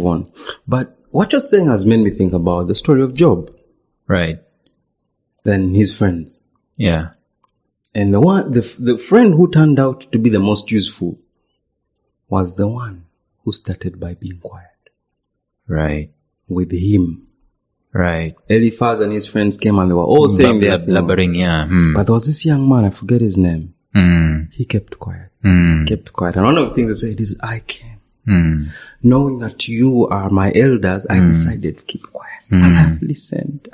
on. But what you're saying has made me think about the story of Job. Right. Then his friends. Yeah. And the friend who turned out to be the most useful was the one who started by being quiet. Right. With him. Right. Eliphaz and his friends came and they were all saying their thing. Blabbering, yeah. But there was this young man, I forget his name. He kept quiet. Kept quiet. And one of the things he said is, I came. Knowing that you are my elders, I decided to keep quiet. And I've listened.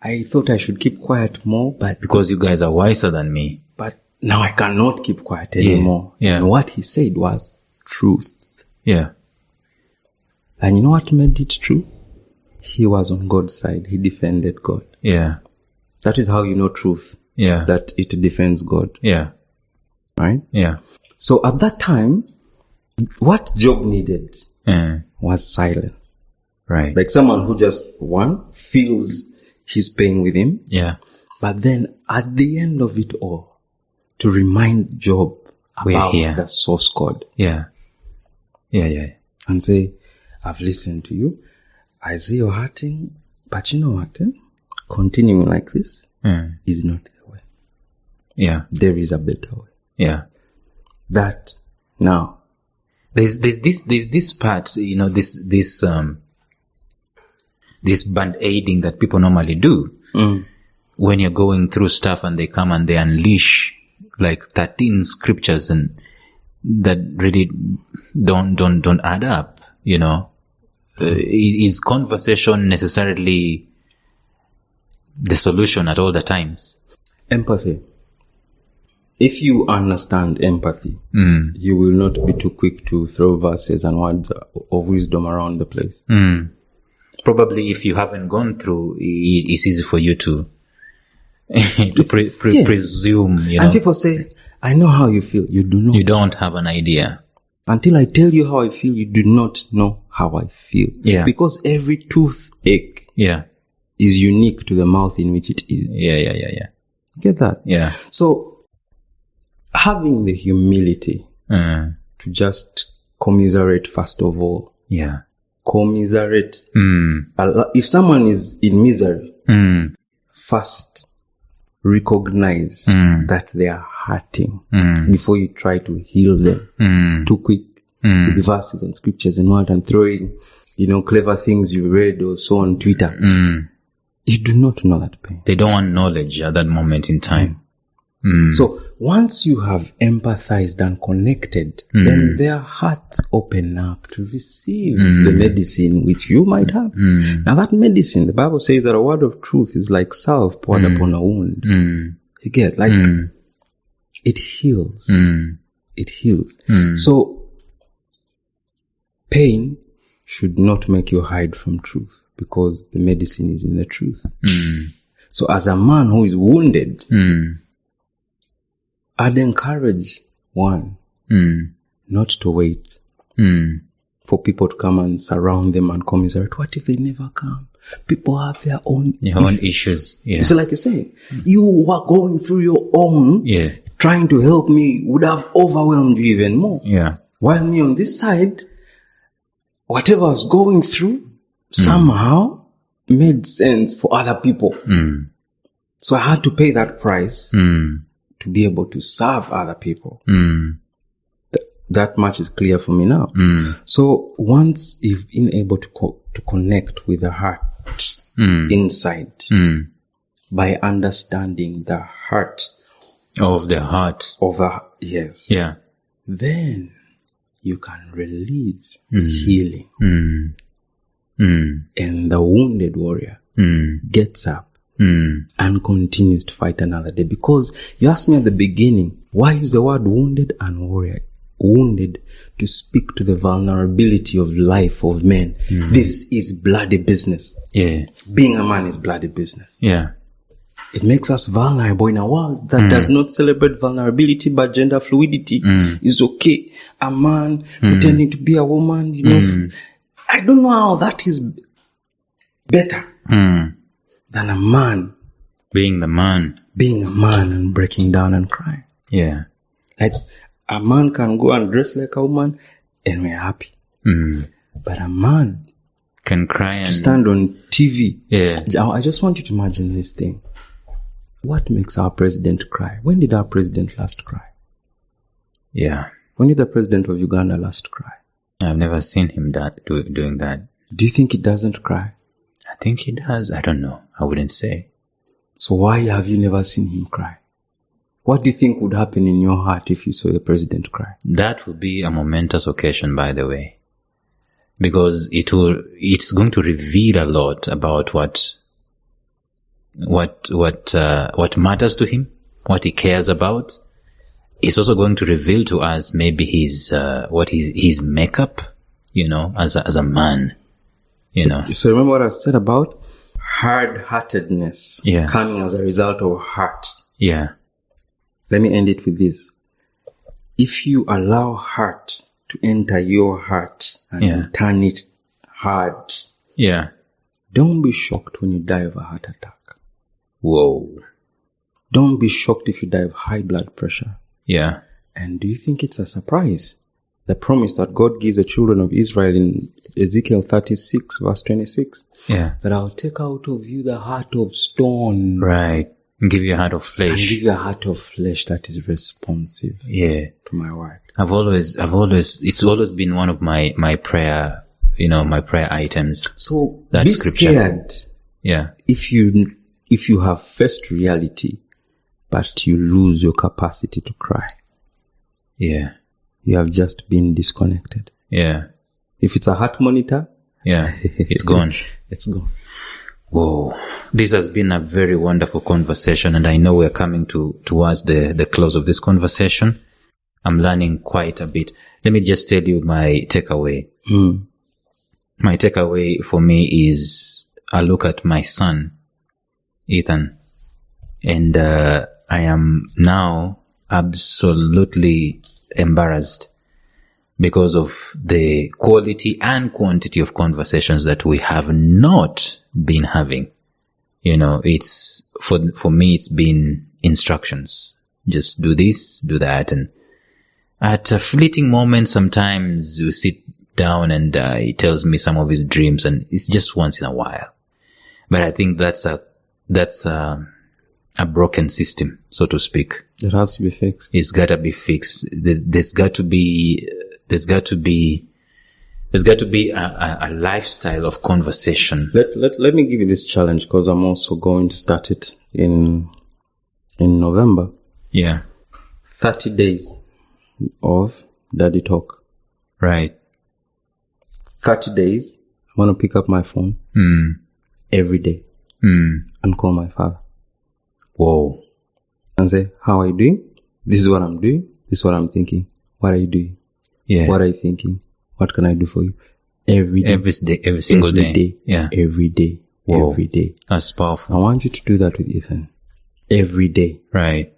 I thought I should keep quiet more, but because you guys are wiser than me. But now I cannot keep quiet anymore. Yeah. And what he said was truth. Yeah. And you know what made it true? He was on God's side. He defended God. Yeah. That is how you know truth. Yeah. That it defends God. Yeah. Right? Yeah. So at that time, what Job needed was silence. Right. Like someone who just, feels his pain with him. Yeah. But then at the end of it all, to remind Job about the source code. Yeah. Yeah. And say, I've listened to you. I see you're hurting. But you know what? Continuing like this is not the way. Yeah. There is a better way. Yeah. That now. There's this part, you know, this band-aiding that people normally do when you're going through stuff and they come and they unleash like 13 scriptures and that really don't add up, you know. Is conversation necessarily the solution at all the times? Empathy. If you understand empathy, you will not be too quick to throw verses and words of wisdom around the place. Probably if you haven't gone through, it's easy for you to presume, you know. And people say, I know how you feel. You do not. You don't have an idea. Until I tell you how I feel, you do not know how I feel. Yeah. Because every toothache is unique to the mouth in which it is. Yeah. Get that? Yeah. So, having the humility to just commiserate first of all. Yeah. Commiserate. If someone is in misery, first recognize that they are hurting before you try to heal them. Too quick with verses and scriptures and what and throwing, you know, clever things you read or so on Twitter. You do not know that pain. They don't want knowledge at that moment in time. So once you have empathized and connected, then their hearts open up to receive the medicine which you might have. Now that medicine, the Bible says that a word of truth is like salve poured upon a wound. You get, like, it heals. It heals. So pain should not make you hide from truth because the medicine is in the truth. So as a man who is wounded, I'd encourage one not to wait for people to come and surround them and commiserate. What if they never come? People have their own issues. Yeah. So like you're saying, you were going through your own, trying to help me would have overwhelmed you even more. Yeah. While me on this side, whatever I was going through somehow made sense for other people. So I had to pay that price to be able to serve other people. That much is clear for me now. So once you've been able to connect with the heart inside by understanding the heart of the heart then you can release healing. And the wounded warrior gets up and continues to fight another day. Because you asked me at the beginning, why use the word wounded and warrior? Wounded to speak to the vulnerability of life of men. This is bloody business. Yeah. Being a man is bloody business. Yeah. It makes us vulnerable in a world that does not celebrate vulnerability, but gender fluidity is okay. A man pretending to be a woman, you know. I don't know how that is better than a man being the man. Being a man and breaking down and crying. Yeah. Like, a man can go and dress like a woman and we're happy. But a man can cry and to stand on TV. Yeah. I just want you to imagine this thing. What makes our president cry? When did our president last cry? Yeah. When did the president of Uganda last cry? I've never seen him doing that. Do you think he doesn't cry? I think he does. I don't know. I wouldn't say. So why have you never seen him cry? What do you think would happen in your heart if you saw the president cry? That would be a momentous occasion, by the way, because it's going to reveal a lot about what matters to him, what he cares about. It's also going to reveal to us maybe his makeup, as a man, So remember what I said about hard-heartedness coming as a result of heart. Yeah. Let me end it with this. If you allow heart to enter your heart and turn it hard, don't be shocked when you die of a heart attack. Whoa. Don't be shocked if you die of high blood pressure. Yeah. And do you think it's a surprise? The promise that God gives the children of Israel in Ezekiel 36 verse 26. Yeah. That I'll take out of you the heart of stone. Right. And give you a heart of flesh. And give you a heart of flesh that is responsive. To my word. It's always been one of my prayer, my prayer items. So that be scripture. Scared. Yeah. If you have faced reality, but you lose your capacity to cry. Yeah. You have just been disconnected. Yeah. If it's a heart monitor. Yeah. It's gone. It's gone. Whoa. This has been a very wonderful conversation, and I know we're coming towards the close of this conversation. I'm learning quite a bit. Let me just tell you my takeaway. My takeaway for me is I look at my son, Ethan, and I am now absolutely embarrassed because of the quality and quantity of conversations that we have not been having. It's for me, it's been instructions. Just do this, do that. And at a fleeting moment, sometimes we sit down and he tells me some of his dreams, and it's just once in a while. But I think that's a broken system, so to speak. It has to be fixed. It's got to be fixed. There's got to be a lifestyle of conversation. Let me give you this challenge, because I'm also going to start it in November. Yeah. 30 days of daddy talk. Right. 30 days. I want to pick up my phone every day and call my father. Whoa. And say, how are you doing? This is what I'm doing. This is what I'm thinking. What are you doing? Yeah. What are you thinking? What can I do for you? Every day. Every single day. Yeah. Every day. Whoa. Every day. That's powerful. I want you to do that with Ethan. Every day. Right.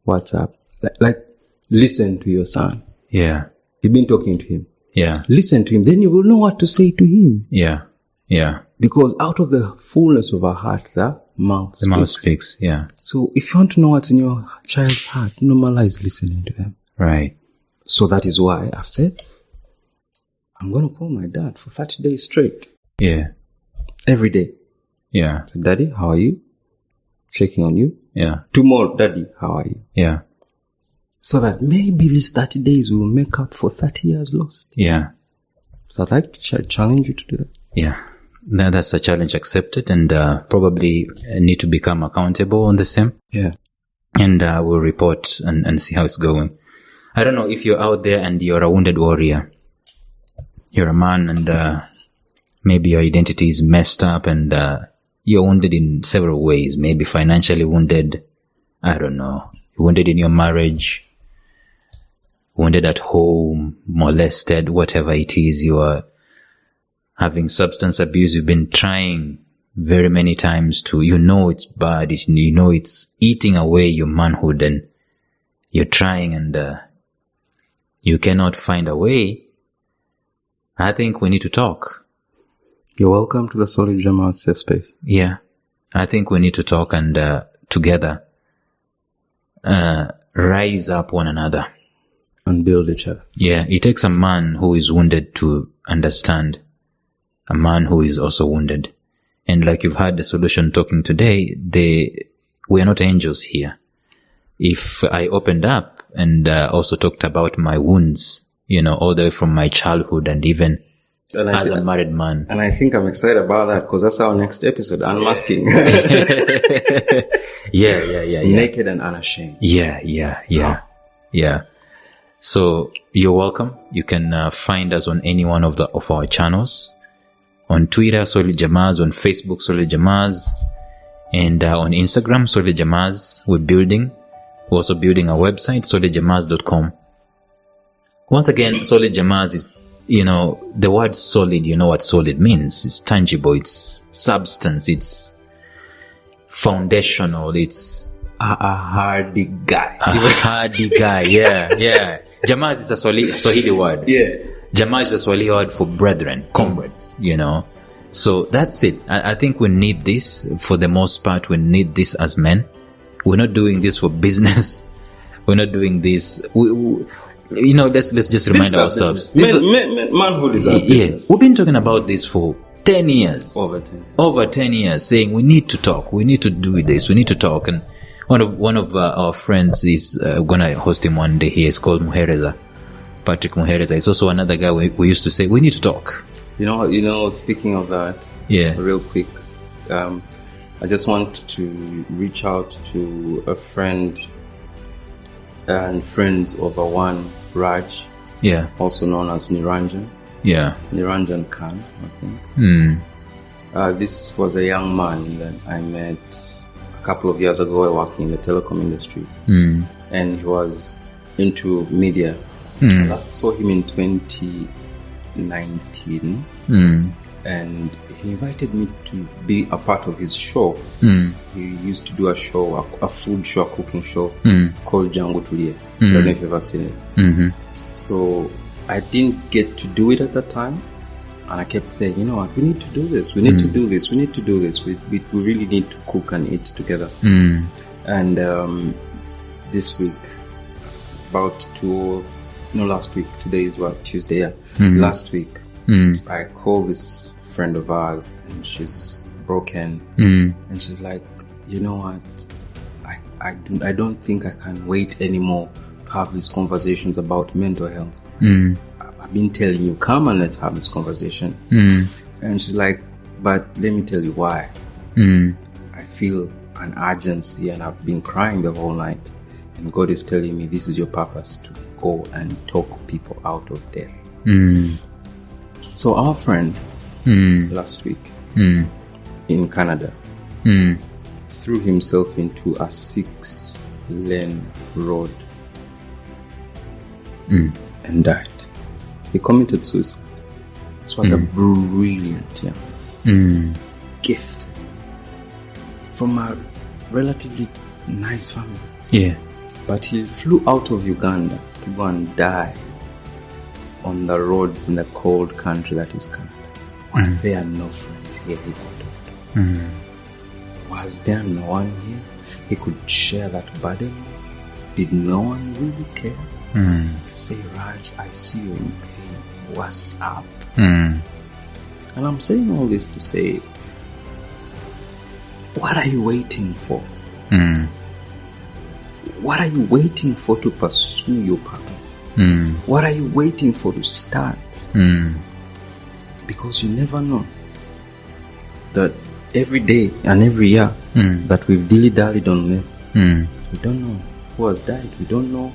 What's up? Like listen to your son. Yeah. You've been talking to him. Yeah. Listen to him. Then you will know what to say to him. Yeah. Yeah. Because out of the fullness of our heart, the mouth speaks. The mouth speaks. Yeah. So if you want to know what's in your child's heart, normalize listening to them. Right. So that is why I've said, I'm going to call my dad for 30 days straight. Yeah. Every day. Yeah. I said, Daddy, how are you? Checking on you. Yeah. Tomorrow, Daddy, how are you? Yeah. So that maybe these 30 days will make up for 30 years lost. Yeah. So I'd like to challenge you to do that. Yeah. Now that's a challenge accepted, and probably need to become accountable on the same. Yeah. And we'll report and see how it's going. I don't know if you're out there and you're a wounded warrior. You're a man and maybe your identity is messed up and you're wounded in several ways. Maybe financially wounded. I don't know. Wounded in your marriage. Wounded at home. Molested. Whatever it is. You are having substance abuse. You've been trying very many times to, it's bad. It's eating away your manhood, and you're trying and you cannot find a way. I think we need to talk. You're welcome to the Solid Drama Safe Space. Yeah. I think we need to talk and together rise up one another. and build each other. Yeah, it takes a man who is wounded to understand a man who is also wounded. And like you've had the solution talking today, we are not angels here. If I opened up and also talked about my wounds, all the way from my childhood and even as a married man. And I think I'm excited about that because that's our next episode, unmasking. Yeah. Naked and unashamed. Yeah. So you're welcome. You can find us on any one of our channels. On Twitter, Solid Jamaz. On Facebook, Solid Jamaz. And on Instagram, Solid Jamaz. We're also building a website, solidjamaz.com. Once again, Solid Jamaz is, the word solid, you know what solid means. It's tangible, it's substance, it's foundational, it's a hardy guy. A hardy guy, yeah. Jamaz is a Swahili word. Yeah. Jamaz is a Swahili word for brethren, comrades, So that's it. I think we need this. For the most part, we need this as men. We're not doing this for business. We're not doing this. Let's just remind ourselves. Manhood is our business. We've been talking about this for 10 years. Over 10 years, saying we need to talk. We need to do this. We need to talk. And one of our friends is going to host him one day. He is called Muhereza. Patrick Muhereza. It's also another guy we used to say, we need to talk. Speaking of that, real quick, I just want to reach out to a friend and friends of one Raj, also known as Niranjan. Niranjan Khan, I think. This was a young man that I met a couple of years ago working in the telecom industry, and he was into media. I last saw him in 2019, and he invited me to be a part of his show. He used to do a show, a food show, a cooking show called Jango Tulia. I don't know if you've ever seen it. So I didn't get to do it at that time, and I kept saying, you know what, we need to do this. We need to do this. We need to do this. We really need to cook and eat together. And this week, last week. Today is Tuesday. Yeah. Last week, I called this friend of ours, and she's broken, and she's like, you know what, I don't think I can wait anymore to have these conversations about mental health. I've been telling you, come and let's have this conversation. And she's like, but let me tell you why. I feel an urgency, and I've been crying the whole night, and God is telling me this is your purpose, to go and talk people out of death. So our friend last week in Canada threw himself into a 6-lane road and died. He committed suicide. This was a brilliant gift from a relatively nice family. Yeah. But he flew out of Uganda to go and die on the roads in the cold country that is Canada. Were there no friends here he could talk to? Was there no one here he could share that burden? Did no one really care? To say, Raj, I see you in pain. What's up? And I'm saying all this to say, what are you waiting for? What are you waiting for to pursue your purpose? What are you waiting for to start? Because you never know that every day and every year that we've dilly-dallied on this, we don't know who has died. We don't know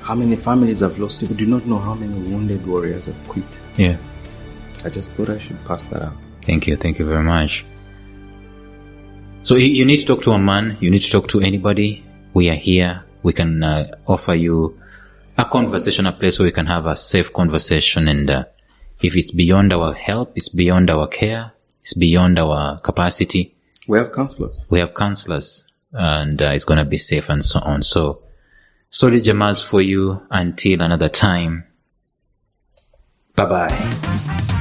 how many families have lost it. We do not know how many wounded warriors have quit. I just thought I should pass that out. Thank you very much. So you need to talk to a man, you need to talk to anybody. We are here. We can offer you a conversation, a place where we can have a safe conversation. And if it's beyond our help, it's beyond our care, it's beyond our capacity, we have counselors. And it's going to be safe and so on. So, Solid Jamaz for you until another time. Bye-bye.